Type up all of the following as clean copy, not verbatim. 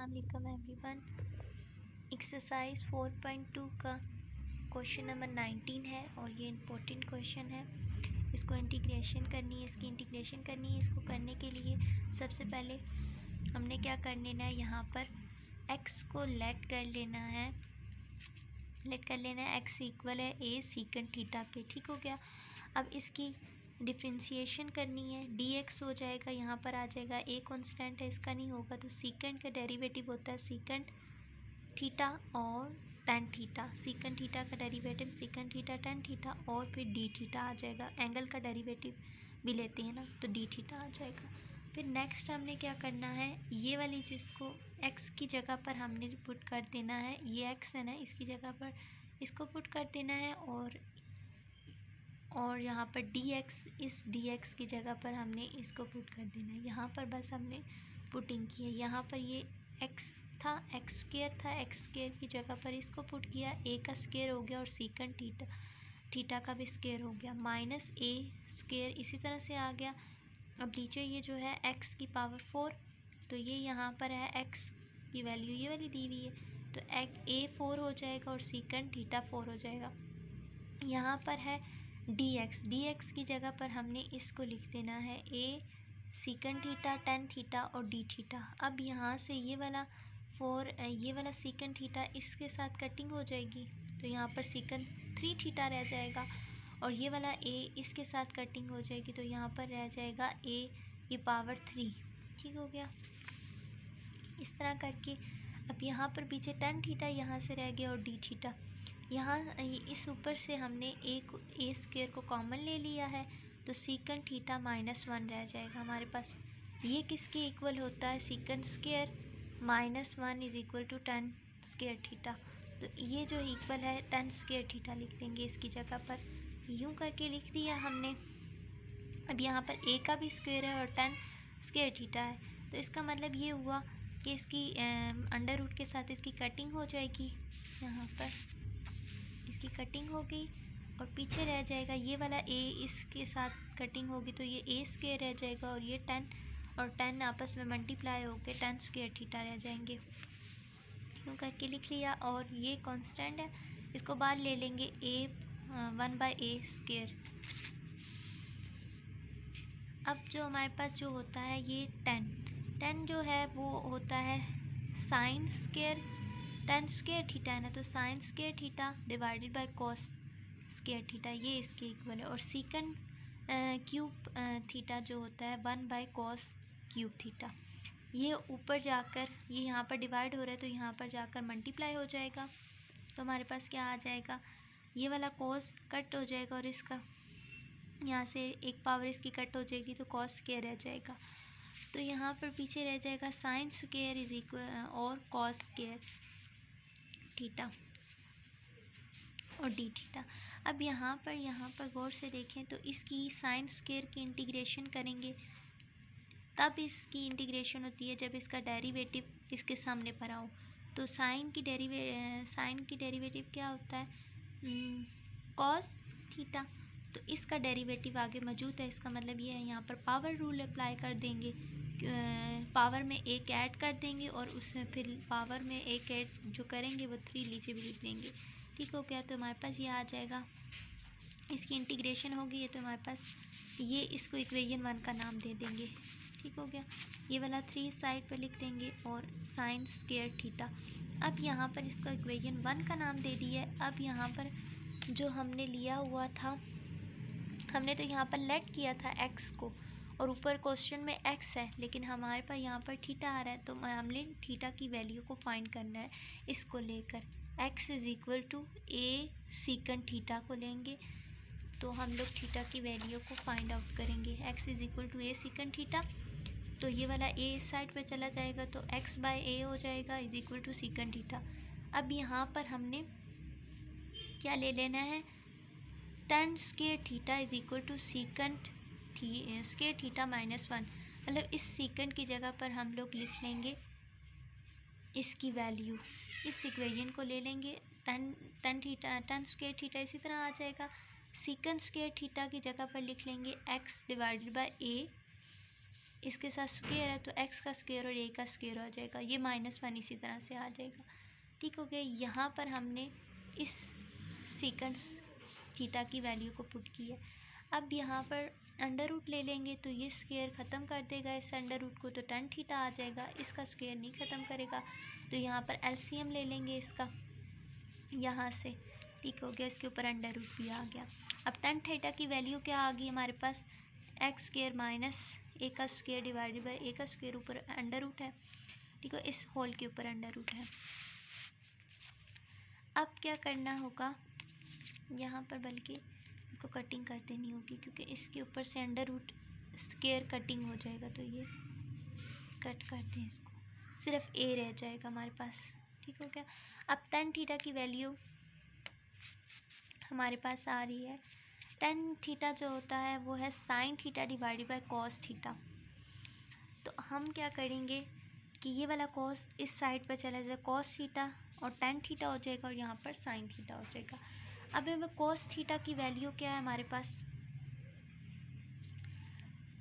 अस्सलाम वालेकुम everyone. Exercise 4.2 का क्वेश्चन नंबर 19 है और ये इम्पोर्टेंट क्वेश्चन है। इसको इंटीग्रेशन करनी है, इसकी इंटीग्रेशन करनी है। इसको करने के लिए सबसे पहले हमने क्या कर लेना है, यहाँ पर x को लेट कर लेना है। x इक्वल है a सीकंट थीटा के। ठीक हो गया। अब इसकी डिफ्रेंशिएशन करनी है, dx हो जाएगा, यहाँ पर आ जाएगा a कांस्टेंट है, इसका नहीं होगा तो सीकंट का डेरिवेटिव होता है सीकंट थीटा और टेन थीटा। सीकंट थीटा का डेरिवेटिव सीकंट थीटा टेन थीटा और फिर डी थीटा आ जाएगा। एंगल का डेरिवेटिव भी लेते हैं ना तो डी थीटा आ जाएगा। फिर नेक्स्ट हमने क्या करना है, ये वाली चीज़ को x की जगह पर हमने पुट कर देना है। ये x है ना, इसकी जगह पर इसको पुट कर देना है और यहाँ पर dx, इस dx की जगह पर हमने इसको पुट कर देना है। यहाँ पर बस हमने पुटिंग की है। यहाँ पर ये x था, x स्क्वायर था, x स्क्वायर की जगह पर इसको पुट किया, a का स्क्वायर हो गया और सीकंट थीटा का भी स्क्वायर हो गया, माइनस a स्क्वायर इसी तरह से आ गया। अब नीचे ये जो है x की पावर 4, तो ये यहाँ पर है x की वैल्यू ये वाली दी हुई है, तो a 4 हो जाएगा और सीकंट थीटा 4 हो जाएगा। यहाँ पर है dx की जगह पर हमने इसको लिख देना है a secant theta tan theta और d थीटा। अब यहाँ से ये वाला सीकंट थीटा इसके साथ कटिंग हो जाएगी, तो यहाँ पर सीकंट 3 थीटा रह जाएगा और ये वाला a इसके साथ कटिंग हो जाएगी, तो यहाँ पर रह जाएगा a की पावर 3। ठीक हो गया। इस तरह करके अब यहाँ पर पीछे टेन थीटा यहाँ से रह गया और d थीटा। यहाँ इस ऊपर से हमने a स्क्वायर को कॉमन ले लिया है, तो सीकंट थीटा -1 रह जाएगा हमारे पास। ये किसके इक्वल होता है, secant square -1 is equal to tan square theta. तो ये जो इक्वल है टेन स्क्वायर थीटा लिख देंगे इसकी जगह पर, यूँ करके लिख दिया हमने। अब यहाँ पर a का भी स्क्वायर है और टेन स्क्वायर थीटा है, तो इसका मतलब ये हुआ कि इसकी अंडर रूट के साथ इसकी कटिंग हो जाएगी। यहाँ पर इसकी कटिंग हो गई और पीछे रह जाएगा ये वाला a, इसके साथ कटिंग होगी तो ये a स्क्वायर रह जाएगा और ये 10 और 10 आपस में मल्टीप्लाई होकर टेन स्क्वायर थीटा रह जाएंगे। यूँ करके लिख लिया और ये कांस्टेंट है, इसको बाहर ले लेंगे a 1/a स्क्वायर। अब जो हमारे पास जो होता है ये 10 जो है वो होता है sine square ten square theta है ना, तो sign square theta divided by cos square theta, ये इसके इक्वल है। और सीकंट क्यूब थीटा जो होता है 1/कॉस क्यूब थीटा, ये ऊपर जाकर ये यहाँ पर डिवाइड हो रहा है तो यहाँ पर जाकर मल्टीप्लाई हो जाएगा, तो हमारे पास क्या आ जाएगा, ये वाला कॉस कट हो जाएगा और इसका यहाँ से एक पावर इसकी कट हो जाएगी तो कॉस स्क्वायर रह जाएगा। तो यहाँ पर पीछे रह जाएगा साइन स्क्वायर इज इक्वल और कॉस स्क्वायर थीटा और डी थीटा। अब यहाँ पर गौर से देखें तो इसकी साइन स्क्वायर की इंटीग्रेशन करेंगे, तब इसकी इंटीग्रेशन होती है जब इसका डेरिवेटिव इसके सामने पर आओ। तो साइन की डेरिवेटिव क्या होता है, कॉस थीटा, तो इसका डेरिवेटिव आगे मौजूद है, इसका मतलब ये है यहाँ पर पावर रूल अप्लाई कर देंगे, पावर में एक ऐड कर देंगे और उसमें फिर पावर में एक ऐड जो करेंगे वो 3 नीचे भी लिख देंगे। ठीक हो गया। तो हमारे पास ये आ जाएगा, इसकी इंटीग्रेशन होगी ये, तो हमारे पास ये इसको इक्वेशन 1 का नाम दे देंगे। ठीक हो गया। ये वाला 3 साइड पर लिख देंगे और साइन स्क्वायर थीटा। अब यहाँ पर इसका इक्वेशन 1 का नाम दे दिया है। अब यहाँ पर जो हमने लिया हुआ था, हमने तो यहाँ पर लेट किया था x को और ऊपर क्वेश्चन में x है, लेकिन हमारे पास यहाँ पर थीटा आ रहा है, तो हमने थीटा की वैल्यू को फाइंड करना है। इसको लेकर x is equal to a secant theta को लेंगे, तो हम लोग थीटा की वैल्यू को फाइंड आउट करेंगे। x is equal to a secant theta, तो ये वाला a इस साइड पे चला जाएगा तो x/a हो जाएगा is equal to secant theta. अब यहाँ पर हमने क्या ले लेना है, tan square theta is equal to secant square theta -1, मतलब इस सीकंट की जगह पर हम लोग लिख लेंगे इसकी वैल्यू, इस इक्वेशन को ले लेंगे टेन स्क्वायर थीटा इसी तरह आ जाएगा। सीकंट स्क्वायर थीटा की जगह पर लिख लेंगे x डिवाइडेड बाय a इसके साथ स्क्वायर है तो x का स्क्वायर और a का स्क्वायर आ जाएगा, ये -1 इसी तरह से आ जाएगा। ठीक हो गया। यहाँ पर हमने इस सीकेंट थीटा की वैल्यू को पुट किया। अब यहाँ पर अंडर रूट ले लेंगे तो ये स्क्वायर ख़त्म कर देगा इस अंडर रूट को, तो tan थीटा आ जाएगा, इसका स्क्वायर नहीं ख़त्म करेगा। तो यहाँ पर एलसीएम ले लेंगे इसका यहाँ से। ठीक हो गया, इसके ऊपर अंडर रूट भी आ गया। अब tan थीटा की वैल्यू क्या आ गई हमारे पास, एक्स स्क्वायर माइनस ए का स्क्वायर डिवाइडेड बाई ए का स्क्वायर, ऊपर अंडर रूट है। ठीक है, इस होल के ऊपर अंडर रूट है। अब क्या करना होगा यहाँ पर, बल्कि इसको कटिंग कर देनी होगी क्योंकि इसके ऊपर से अंडर रूट स्क्वायर कटिंग हो जाएगा, तो ये कट करते हैं इसको, सिर्फ ए रह जाएगा हमारे पास। ठीक हो गया। अब tan थीटा की वैल्यू हमारे पास आ रही है, tan थीटा जो होता है वो है sin theta divided by cos theta. तो हम क्या करेंगे कि ये वाला cos इस साइड पर चला जाएगा, cos थीटा और tan थीटा हो जाएगा और यहाँ पर sin थीटा हो जाएगा। अब हमें cos थीटा की वैल्यू क्या है हमारे पास,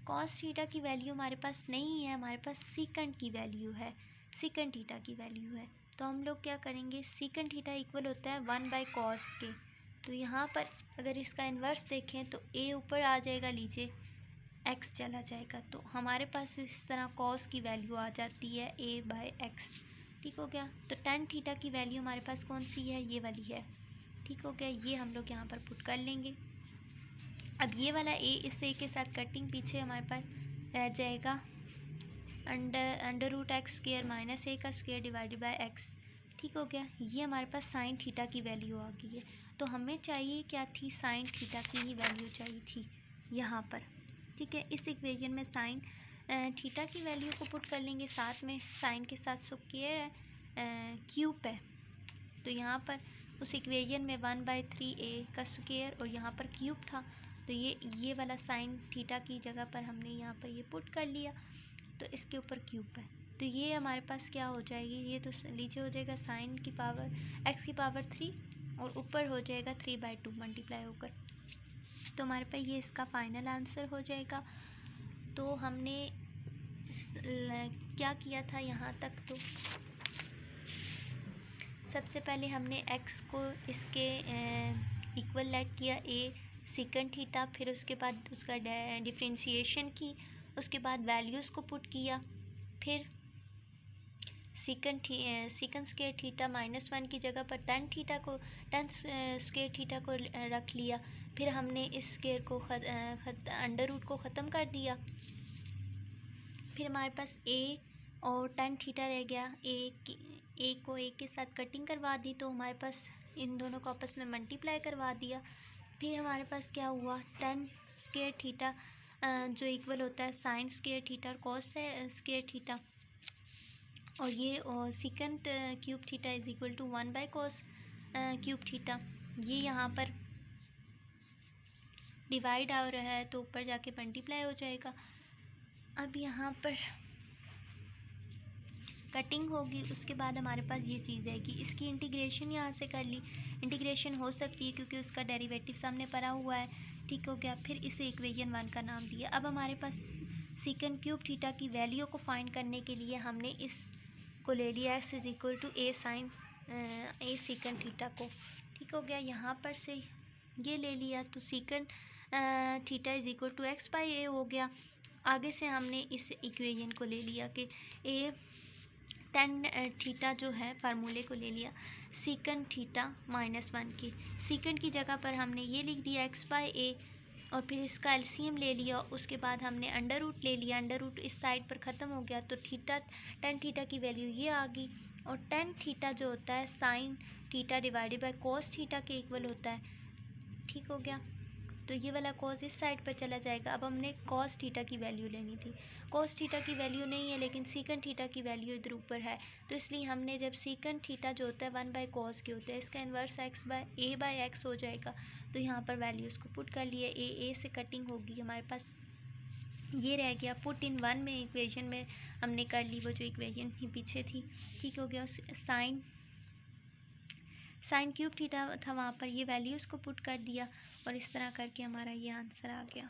cos थीटा की वैल्यू हमारे पास नहीं है, हमारे पास सीकेंट की वैल्यू है, सीकेंट थीटा की वैल्यू है। तो हम लोग क्या करेंगे, सीकेंट थीटा इक्वल होता है 1/cos के। तो यहाँ पर अगर इसका इन्वर्स देखें तो a ऊपर आ जाएगा, नीचे x चला जाएगा, तो हमारे पास इस तरह cos की वैल्यू आ जाती है a/x। ठीक हो गया। तो tan थीटा की वैल्यू हमारे पास कौन सी है, ये वाली है। ठीक हो गया, ये हम लोग यहाँ पर पुट कर लेंगे। अब ये वाला a इस a के साथ कटिंग, पीछे हमारे पास रह जाएगा under root x square minus a का स्क्वायर डिवाइडेड बाय x। ठीक हो गया। ये हमारे पास साइन थीटा की वैल्यू आ गई है। तो हमें चाहिए क्या थी, साइन थीटा की ही वैल्यू चाहिए थी यहाँ पर। ठीक है, इस इक्वेशन में साइन थीटा की वैल्यू को पुट कर लेंगे, साथ में साइन के साथ स्क्वायर है, क्यूब है। तो यहाँ पर उस इक्वेशन में 1/3a का स्क्वायर और यहाँ पर क्यूब था, तो ये वाला साइन थीटा की जगह पर हमने यहाँ पर ये पुट कर लिया, तो इसके ऊपर क्यूब है। तो ये हमारे पास क्या हो जाएगी, ये तो नीचे हो जाएगा साइन की पावर x की पावर 3 और ऊपर हो जाएगा 3/2 मल्टीप्लाई होकर। तो हमारे पास ये इसका फाइनल आंसर हो जाएगा। तो हमने क्या किया था यहाँ तक, तो सबसे पहले हमने x को इसके इक्वल लेट किया a सीकेंट थीटा, फिर उसके बाद उसका डिफरेंशिएशन की, उसके बाद वैल्यूज़ को पुट किया, फिर सीकेंट स्क्वायर थीटा -1 की जगह पर tan स्क्वायर थीटा को रख लिया, फिर हमने इस स्क्वायर को अंडर रूट को ख़त्म कर दिया, फिर हमारे पास a और tan थीटा रह गया, a को a के साथ कटिंग करवा दी, तो हमारे पास इन दोनों को आपस में मल्टीप्लाई करवा दिया। फिर हमारे पास क्या हुआ, tan स्क्वायर थीटा जो इक्वल होता है साइन स्क्वायर थीटा और कॉस स्क्वायर थीटा, और ये secant cube theta is equal to 1/cos cube theta. ये यहाँ पर डिवाइड आ रहा है तो ऊपर जाके मल्टीप्लाई हो जाएगा। अब यहाँ पर कटिंग होगी, उसके बाद हमारे पास ये चीज़ आएगी, इसकी इंटीग्रेशन यहाँ से कर ली, इंटीग्रेशन हो सकती है क्योंकि उसका डेरिवेटिव सामने पड़ा हुआ है। ठीक हो गया। फिर इसे इक्वेशन 1 का नाम दिया। अब हमारे पास सीकेंट क्यूब थीटा की वैल्यू को फाइंड करने के लिए हमने इस को ले लिया x is equal to a sine a secant theta को। ठीक हो गया। यहाँ पर से ये ले लिया तो secant theta is equal to x/a हो गया। आगे से हमने इस इक्वेशन को ले लिया कि a tan थीटा जो है फार्मूले को ले लिया सीकेंट थीटा -1 की, सीकेंट की जगह पर हमने ये लिख दिया x/a और फिर इसका एलसीएम ले लिया। उसके बाद हमने अंडर रूट ले लिया, अंडर रूट इस साइड पर ख़त्म हो गया तो tan थीटा की वैल्यू ये आ गई। और tan थीटा जो होता है sine theta divided by cos theta के इक्वल होता है। ठीक हो गया। तो ये वाला cos इस साइड पर चला जाएगा। अब हमने cos थीटा की वैल्यू लेनी थी, cos थीटा की वैल्यू नहीं है लेकिन सीकेंट थीटा की वैल्यू इधर ऊपर है, तो इसलिए हमने जब सीकेंट थीटा जो होता है 1/cos के होता है, इसका इन्वर्स a/x हो जाएगा। तो यहाँ पर वैल्यूज़ को पुट कर लिए, a से कटिंग होगी, हमारे पास ये रह गया पुट इन 1 में, इक्वेशन में हमने कर ली वो जो इक्वेशन पीछे थी। ठीक हो गया। साइन क्यूब थीटा था वहाँ पर, ये वैल्यूज़ को पुट कर दिया और इस तरह करके हमारा ये आंसर आ गया।